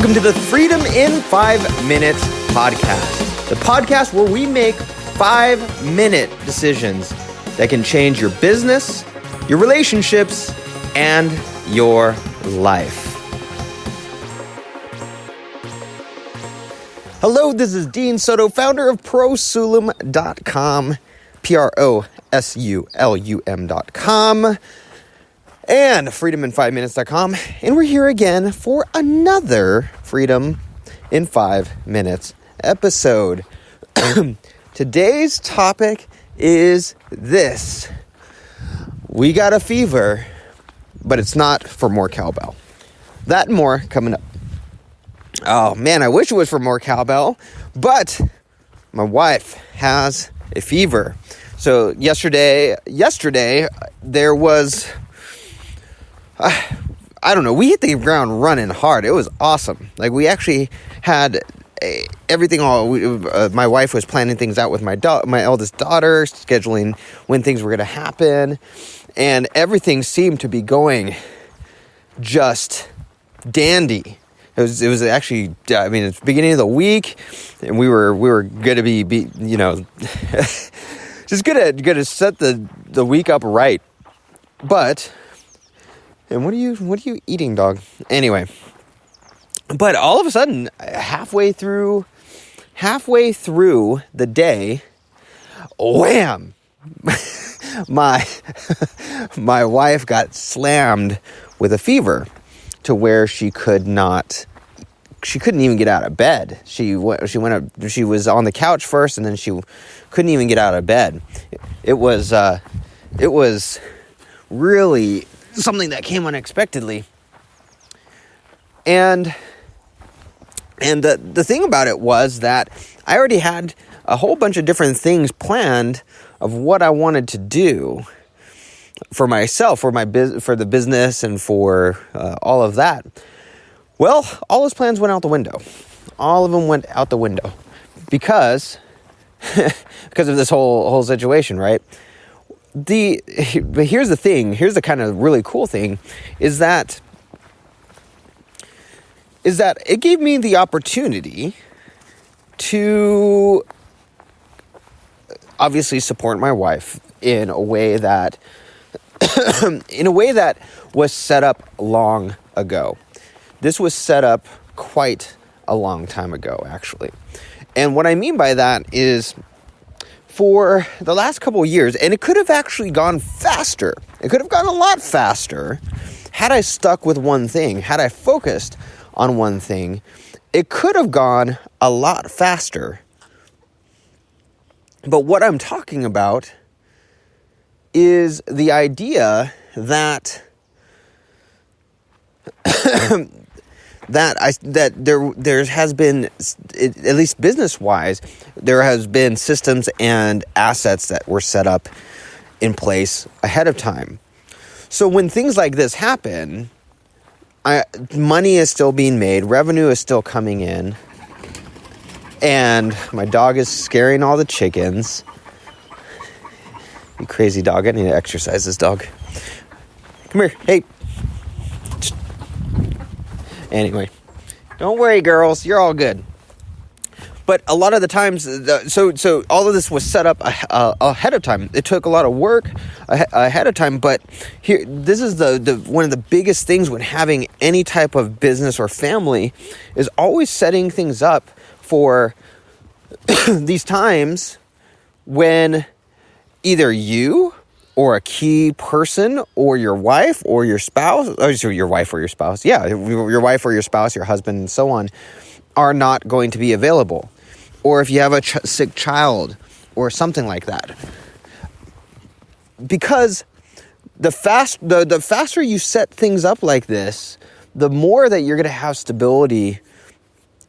Welcome to the Freedom in 5 Minutes podcast, the podcast where we make 5-minute decisions that can change your business, your relationships, and your life. Hello, this is Dean Soto, founder of prosulum.com, prosulum.com, and freedomin5minutes.com, and we're here again for another Freedom in 5 Minutes episode. Today's topic is this. We got a fever, but it's not for more cowbell. That and more coming up. Oh man, I wish it was for more cowbell, but my wife has a fever. So yesterday there was, I don't know, we hit the ground running hard. It was awesome. Like, we actually had everything my wife was planning things out with my eldest daughter, scheduling when things were going to happen, and everything seemed to be going just dandy. It was actually, it's the beginning of the week, and we were going to be just gonna set the week up right. But, and what are you eating, dog? Anyway, but all of a sudden, halfway through the day, wham! my wife got slammed with a fever to where she couldn't even get out of bed. She was on the couch first, and then she couldn't even get out of bed. It was really something that came unexpectedly. And the thing about it was that I already had a whole bunch of different things planned of what I wanted to do for myself, for the business, and for all of that. Well, all those plans went out the window. All of them went out the window because of this whole situation, right? But here's the thing. Here's the kind of really cool thing is that it gave me the opportunity to obviously support my wife in a way that was set up long ago. This was set up quite a long time ago, actually. And what I mean by that is, for the last couple of years, and it could have actually gone faster. It could have gone a lot faster had I stuck with one thing, had I focused on one thing. It could have gone a lot faster. But what I'm talking about is the idea that there has been, at least business-wise, there has been systems and assets that were set up in place ahead of time. So when things like this happen, money is still being made, revenue is still coming in, and my dog is scaring all the chickens. You crazy dog. I need to exercise this dog. Come here. Hey. Anyway, don't worry, girls. You're all good. But a lot of the times, so all of this was set up ahead of time. It took a lot of work ahead of time. But here, this is the one of the biggest things when having any type of business or family is always setting things up for these times when either you or a key person or your wife or your spouse, your wife or your spouse, your husband, and so on, are not going to be available. Or if you have a sick child or something like that. Because the faster you set things up like this, the more that you're going to have stability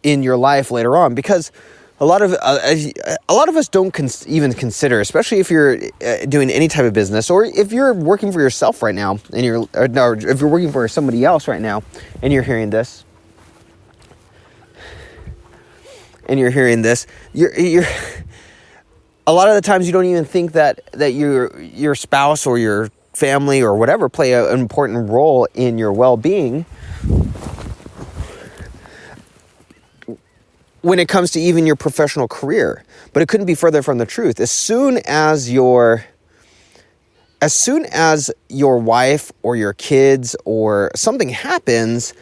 in your life later on. Because a lot of us don't even consider, especially if you're doing any type of business, or if you're working for yourself right now, and or if you're working for somebody else right now, and you're hearing this, you're a lot of the times you don't even think that your spouse or your family or whatever play an important role in your well-being when it comes to even your professional career. But it couldn't be further from the truth. As soon as your wife or your kids or something happens,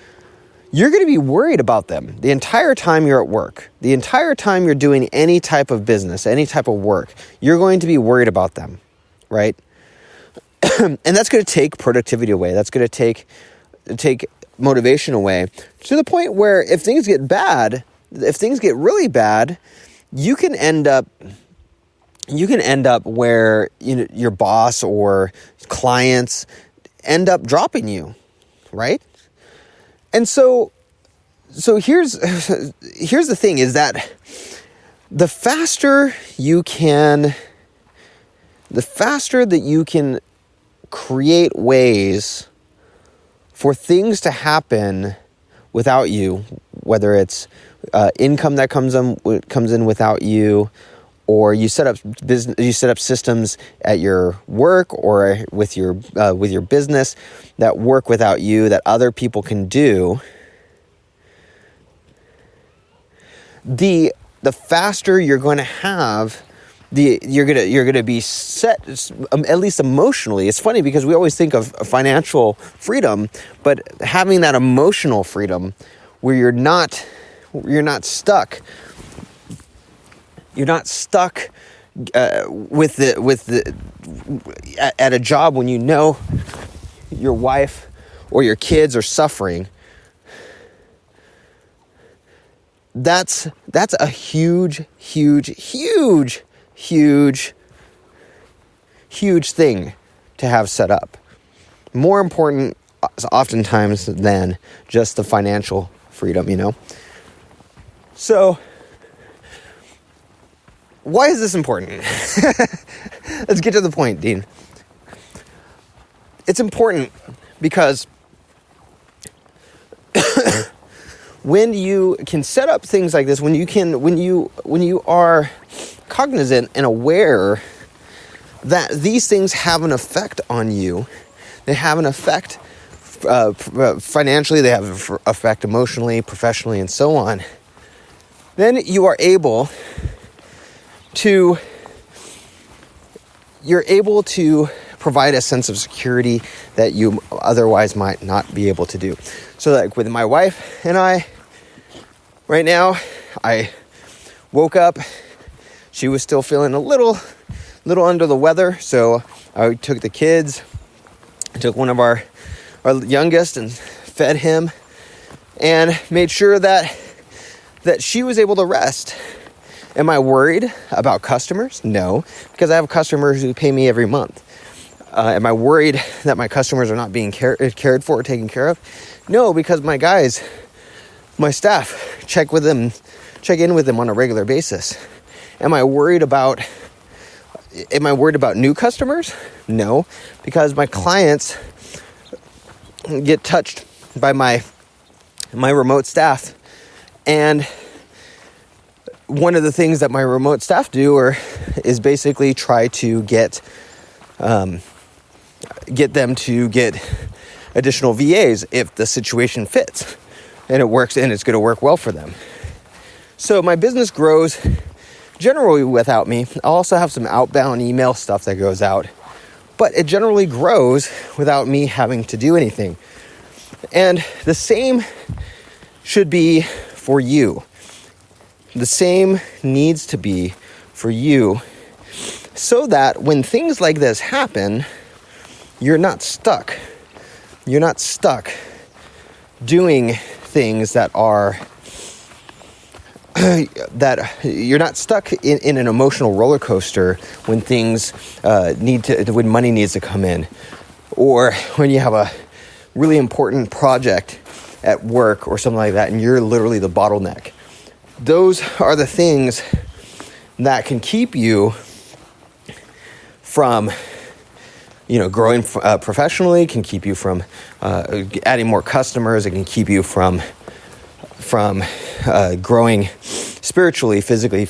you're going to be worried about them the entire time you're at work. The entire time you're doing any type of business, any type of work, you're going to be worried about them, right? And that's going to take productivity away. That's going to take motivation away, to the point where if things get really bad, you can end up where your boss or clients end up dropping you, right? And so here's the thing, is that the faster that you can create ways for things to happen without you, whether it's income that comes in without you, or you set up systems at your work or with your business that work without you, that other people can do, the faster you're going to have you're gonna be set, at least emotionally. It's funny because we always think of financial freedom, but having that emotional freedom where you're not stuck. You're not stuck at a job when you know your wife or your kids are suffering. That's a huge thing to have set up. More important oftentimes than just the financial freedom, So, why is this important? Let's get to the point, Dean. It's important because when you can set up things like this, when you are cognizant and aware that these things have an effect on you, they have an effect financially, they have an effect emotionally, professionally, and so on, then you're able to provide a sense of security that you otherwise might not be able to do. So like with my wife and I, right now, I woke up, she was still feeling a little under the weather, so I took the kids, I took one of our youngest and fed him, and made sure that she was able to rest. Am I worried about customers? No, because I have customers who pay me every month. Am I worried that my customers are not being cared for or taken care of? No, because my staff check in with them on a regular basis. Am I worried about new customers? No, because my clients get touched by my remote staff, and one of the things that my remote staff do is basically try to get them to get additional VAs if the situation fits and it works and it's going to work well for them. So my business grows generally without me. I also have some outbound email stuff that goes out, but it generally grows without me having to do anything. And the same should be for you. The same needs to be for you, so that when things like this happen, you're not stuck. You're not stuck doing things that you're not stuck in an emotional roller coaster when things when money needs to come in, or when you have a really important project at work or something like that and you're literally the bottleneck. Those are the things that can keep you from growing professionally, can keep you from adding more customers. It can keep you from growing spiritually, physically,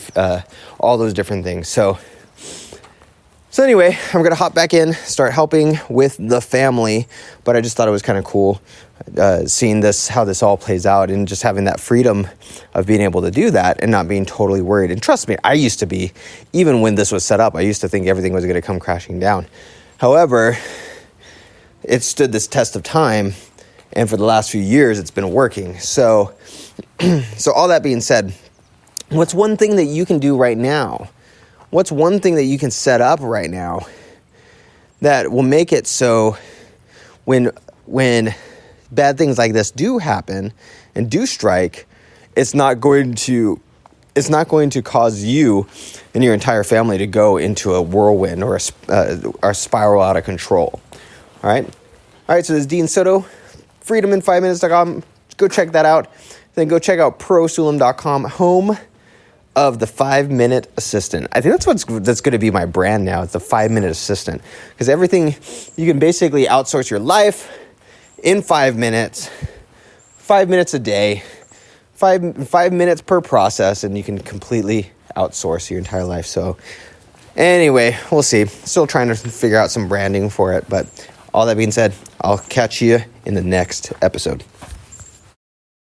all those different things. So So anyway, I'm going to hop back in, start helping with the family, but I just thought it was kind of cool seeing how this all plays out, and just having that freedom of being able to do that and not being totally worried. And trust me, I used to be, even when this was set up, I used to think everything was going to come crashing down. However, it stood this test of time, and for the last few years, it's been working. So all that being said, what's one thing that you can do right now? What's one thing that you can set up right now that will make it so when bad things like this do happen and do strike, it's not going to cause you and your entire family to go into a whirlwind or a spiral out of control. All right, so this is Dean Soto, freedomin5minutes.com. Go check that out. Then go check out prosulam.com, home of the 5-minute assistant. I think that's going to be my brand now. It's the 5-minute assistant, because everything, you can basically outsource your life in 5 minutes, 5 minutes a day, 5 minutes per process, and you can completely outsource your entire life. So anyway, we'll see. Still trying to figure out some branding for it, but all that being said, I'll catch you in the next episode.